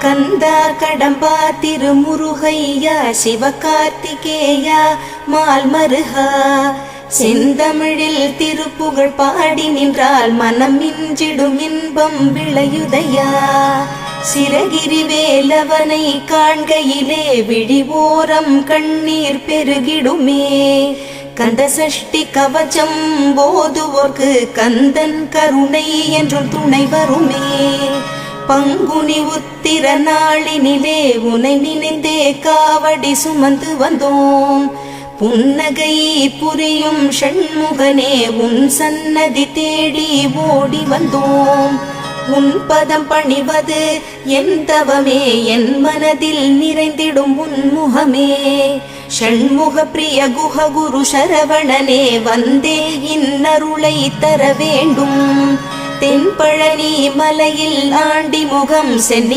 கந்தா கடம்பா திருமுருகையா சிவகார்த்திகேயா மால்மருகா செந்தமிழில் திருப்புகழ் பாடி நின்றால் மனம் மிஞ்சிடும் இன்பம் விளையுதையா. சிரகிரி வேலவனை காண்கையிலே விழி ஓரம் கண்ணீர் பெருகிடுமே. கந்த சஷ்டி கவச்சம் போதுவோர்க்கு கந்தன் கருணை என்றும் துணை வருமே. பங்குனி உத்திர நாளினிலே உனை நினைந்தே காவடி சுமந்து வந்தோம். புன்னகை புரியும் ஷண்முகனே உன் சன்னதி தேடி ஓடி வந்தோம். உன் பதம் பணிவது என் தவமே, என் மனதில் நிறைந்திடும் உன்முகமே. ஷண்முக பிரிய குஹ குரு சரவணனே வந்தே இன்னருளை தர வேண்டும். தென்பழனி மலையில் ஆண்டி முகம் சென்னி